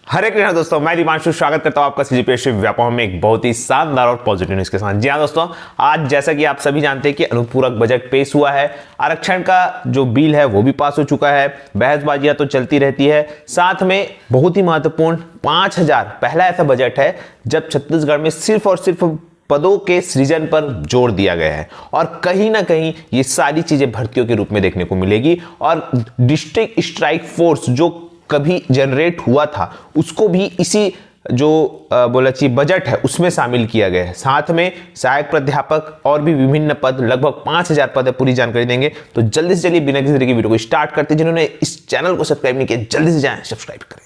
हरे कृष्णा दोस्तों, मैं दीपांशु स्वागत करता हूं आपका सीजीपीएससी व्यापम में एक बहुत ही शानदार और पॉजिटिव न्यूज के साथ। जी हां दोस्तों, आज जैसा कि आप सभी जानते हैं कि अनुपूरक बजट पेश हुआ है। आरक्षण का जो बिल है वो भी पास हो चुका है। बहसबाजियां तो चलती रहती है, साथ में बहुत ही महत्वपूर्ण 5000 पहला ऐसा बजट है जब छत्तीसगढ़ में सिर्फ और सिर्फ पदों के सृजन पर जोर दिया गया है और कहीं ना कहीं ये सारी चीजें भर्तियों के रूप में देखने को मिलेगी। और डिस्ट्रिक्ट स्ट्राइक फोर्स जो कभी जनरेट हुआ था उसको भी इसी जो बोला चाहिए बजट है उसमें शामिल किया गया है। साथ में सहायक प्राध्यापक और भी विभिन्न पद, लगभग 5000 पद है। पूरी जानकारी देंगे, तो जल्दी से चलिए बिना किसी तरह की वीडियो को स्टार्ट करते हैं। जिन्होंने इस चैनल को सब्सक्राइब नहीं किया जल्दी से जाएं सब्सक्राइब करें।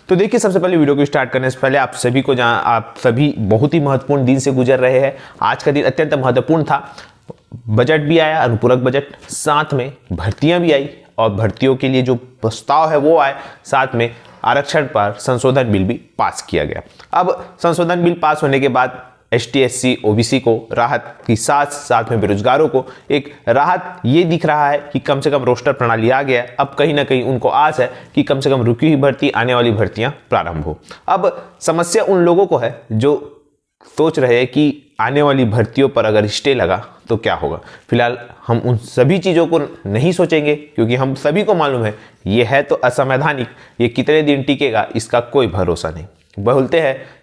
तो देखिए, सबसे पहले वीडियो को स्टार्ट करने से पहले आप सभी बहुत ही महत्वपूर्ण दिन से गुजर रहे हैं। आज का दिन अत्यंत महत्वपूर्ण था। बजट भी आया, अनुपूरक बजट, साथ में भर्तियां भी आई और भर्तियों के लिए जो प्रस्ताव है वो आए, साथ में आरक्षण पर संशोधन बिल भी पास किया गया। अब संशोधन बिल पास होने के बाद एसटी एससी ओबीसी को राहत की साथ में बेरोजगारों को एक राहत ये दिख रहा है कि कम से कम रोस्टर प्रणाली आ गया। अब कहीं ना कहीं उनको आस है कि कम से कम रुकी हुई भर्ती, आने वाली भर्तियां प्रारंभ हो। अब समस्या उन लोगों को है जो सोच रहे हैं कि आने वाली भर्तियों पर अगर स्टे लगा तो क्या होगा। फिलहाल हम उन सभी चीज़ों को नहीं सोचेंगे क्योंकि हम सभी को मालूम है ये है तो असंवैधानिक, ये कितने दिन टिकेगा इसका कोई भरोसा नहीं। बोलते हैं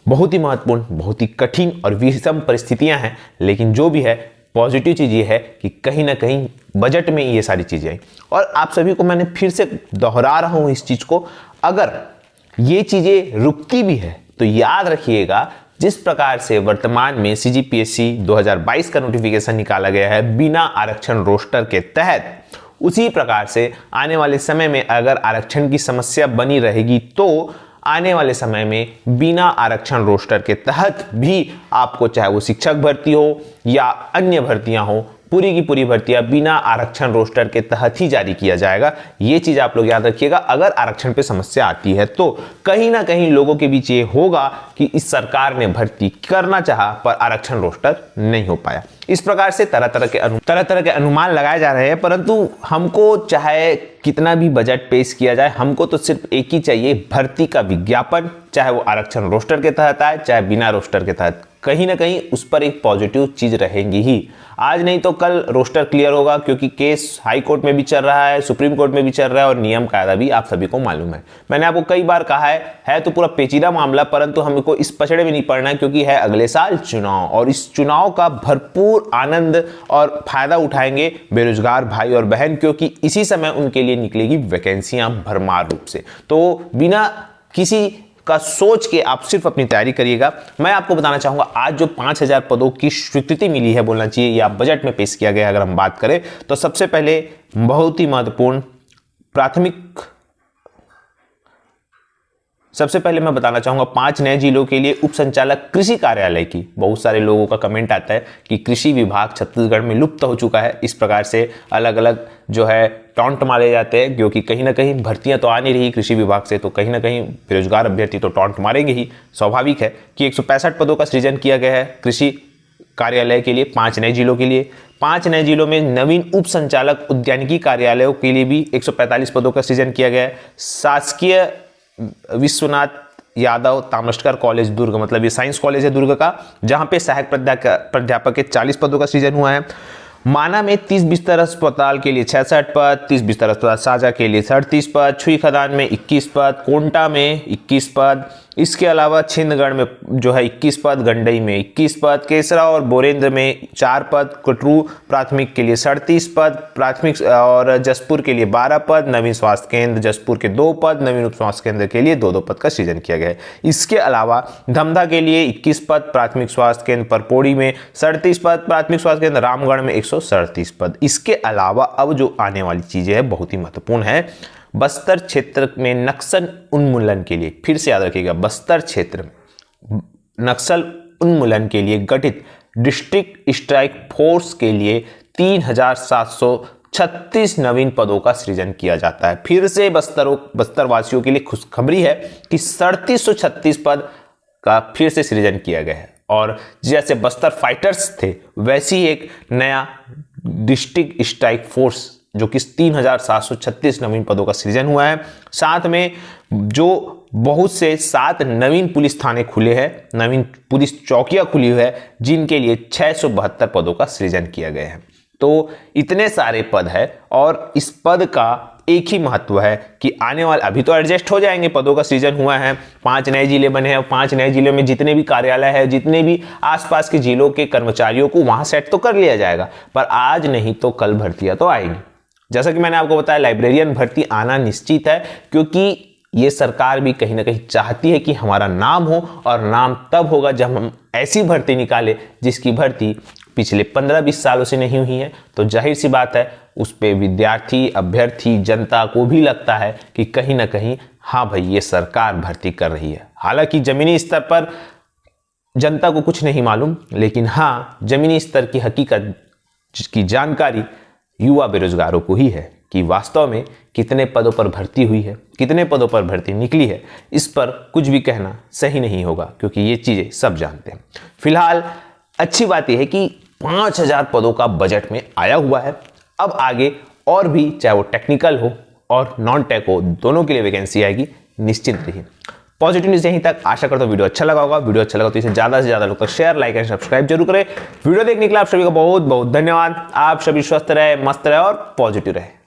बहुत ही महत्वपूर्ण, बहुत ही कठिन और विषम परिस्थितियां हैं, लेकिन जो भी है पॉजिटिव चीज़ ये है कि कहीं ना कहीं बजट में ये सारी चीज़ें आई। और आप सभी को मैंने फिर से दोहरा रहा हूं इस चीज़ को, अगर ये चीज़ें रुकती भी है तो याद रखिएगा जिस प्रकार से वर्तमान में सीजीपीएससी 2022 का नोटिफिकेशन निकाला गया है बिना आरक्षण रोस्टर के तहत, उसी प्रकार से आने वाले समय में अगर आरक्षण की समस्या बनी रहेगी तो आने वाले समय में बिना आरक्षण रोस्टर के तहत भी आपको, चाहे वो शिक्षक भर्ती हो या अन्य भर्तियां हो, पूरी की पूरी भर्तियां बिना आरक्षण रोस्टर के तहत ही जारी किया जाएगा। ये चीज आप लोग याद रखिएगा। अगर आरक्षण पे समस्या आती है तो कहीं ना कहीं लोगों के बीच ये होगा कि इस सरकार ने भर्ती करना चाहा पर आरक्षण रोस्टर नहीं हो पाया। इस प्रकार से तरह तरह के अनुमान लगाए जा रहे हैं, परंतु हमको चाहे कितना भी बजट पेश किया जाए, हमको तो सिर्फ एक ही चाहिए, भर्ती का विज्ञापन, चाहे वो आरक्षण रोस्टर के तहत आए चाहे बिना रोस्टर के तहत। कहीं ना कहीं उस पर एक पॉजिटिव चीज रहेंगी ही। आज नहीं तो कल रोस्टर क्लियर होगा, क्योंकि केस हाई कोर्ट में भी चल रहा है, सुप्रीम कोर्ट में भी चल रहा है और नियम कायदा भी आप सभी को मालूम है। मैंने आपको कई बार कहा है तो पूरा पेचीदा मामला, परंतु हमको इस पछड़े में नहीं पड़ना है क्योंकि है अगले साल चुनाव और इस चुनाव का भरपूर आनंद और फायदा उठाएंगे बेरोजगार भाई और बहन, क्योंकि इसी समय उनके लिए निकलेगी वैकेंसियां भरमार रूप से। तो बिना किसी का सोच के आप सिर्फ अपनी तैयारी करिएगा। मैं आपको बताना चाहूंगा आज जो 5000 पदों की स्वीकृति मिली है, बोलना चाहिए, या बजट में पेश किया गया, अगर हम बात करें तो सबसे पहले बहुत ही महत्वपूर्ण सबसे पहले मैं बताना चाहूंगा 5 नए जिलों के लिए उप संचालक कृषि कार्यालय की। बहुत सारे लोगों का कमेंट आता है कि कृषि विभाग छत्तीसगढ़ में लुप्त हो चुका है। इस प्रकार से अलग अलग जो है टॉन्ट मारे जाते हैं, क्योंकि कहीं ना कहीं भर्तियां तो आ नहीं रही कृषि विभाग से, तो कहीं ना कहीं बेरोजगार अभ्यर्थी तो टॉन्ट मारेंगे ही। स्वाभाविक है कि 165 पदों का सृजन किया गया है कृषि कार्यालय के लिए 5 नए जिलों के लिए। 5 नए जिलों में नवीन उप संचालक उद्यानिकी कार्यालयों के लिए भी 145 पदों का सृजन किया गया है। शासकीय विश्वनाथ यादव ताम्रशकर कॉलेज दुर्ग, मतलब ये साइंस कॉलेज है दुर्ग का, जहां पे सहायक प्राध्यापक के 40 पदों का सृजन हुआ है। माना में 30 बिस्तर अस्पताल के लिए 66 पद, 30 बिस्तर अस्पताल साझा के लिए 37 पद, छुई खदान में 21 पद, कोंटा में 21 पद, इसके अलावा छिंदगढ़ में जो है 21 पद, गंडई में 21 पद, केसरा और बोरेंद्र में 4 पद, कटरू प्राथमिक के लिए 37 पद, प्राथमिक और जसपुर के लिए 12 पद, नवीन स्वास्थ्य केंद्र जसपुर के 2 पद, नवीन उप स्वास्थ्य केंद्र के लिए 2-2 पद का सृजन किया गया है। इसके अलावा धमधा के लिए 21 पद, प्राथमिक स्वास्थ्य केंद्र परपोड़ी में 37 पद, प्राथमिक स्वास्थ्य केंद्र रामगढ़ में 137 पद। इसके अलावा अब जो आने वाली चीजें हैं बहुत ही महत्वपूर्ण है। बस्तर क्षेत्र में नक्सल उन्मूलन के लिए, फिर से याद रखिएगा, बस्तर क्षेत्र में नक्सल उन्मूलन के लिए गठित डिस्ट्रिक्ट स्ट्राइक फोर्स के लिए 3736 नवीन पदों का सृजन किया जाता है। फिर से बस्तर वासियों के लिए खुशखबरी है कि 3736 पद का फिर से सृजन किया गया है। और जैसे बस्तर फाइटर्स थे वैसी एक नया डिस्ट्रिक्ट स्ट्राइक फोर्स जो कि 3736 नवीन पदों का सृजन हुआ है। साथ में जो बहुत से 7 नवीन पुलिस थाने खुले हैं, नवीन पुलिस चौकियां खुली हुई है, जिनके लिए 672 पदों का सृजन किया गया है। तो इतने सारे पद है और इस पद का एक ही महत्व है कि आने वाले, अभी तो एडजस्ट हो जाएंगे, पदों का सृजन हुआ है, 5 नए जिले बने हैं, 5 नए जिलों में जितने भी कार्यालय है, जितने भी आसपास के जिलों के कर्मचारियों को वहां सेट तो कर लिया जाएगा, पर आज नहीं तो कल भर्तियां तो आएगी। जैसा कि मैंने आपको बताया, लाइब्रेरियन भर्ती आना निश्चित है, क्योंकि ये सरकार भी कहीं ना कहीं चाहती है कि हमारा नाम हो, और नाम तब होगा जब हम ऐसी भर्ती निकाले जिसकी भर्ती पिछले 15-20 सालों से नहीं हुई है। तो जाहिर सी बात है उस पे विद्यार्थी, अभ्यर्थी, जनता को भी लगता है कि कहीं ना कहीं हाँ भाई ये सरकार भर्ती कर रही है। हालांकि जमीनी स्तर पर जनता को कुछ नहीं मालूम, लेकिन हाँ जमीनी स्तर की हकीकत की जानकारी युवा बेरोजगारों को ही है कि वास्तव में कितने पदों पर भर्ती हुई है, कितने पदों पर भर्ती निकली है। इस पर कुछ भी कहना सही नहीं होगा, क्योंकि ये चीजें सब जानते हैं। फिलहाल अच्छी बात यह है कि 5000 पदों का बजट में आया हुआ है। अब आगे और भी, चाहे वो टेक्निकल हो और नॉन टेक हो, दोनों के लिए वैकेंसी आएगी, निश्चिंत रहिए। पॉजिटिव न्यूज यहीं तक। आशा करता हूं वीडियो अच्छा लगा होगा। वीडियो अच्छा लगा तो इसे ज्यादा से ज्यादा लोग तक शेयर, लाइक एंड सब्सक्राइब जरूर करें। वीडियो देखने के लिए आप सभी का बहुत बहुत धन्यवाद। आप सभी स्वस्थ रहे, मस्त रहे और पॉजिटिव रहे।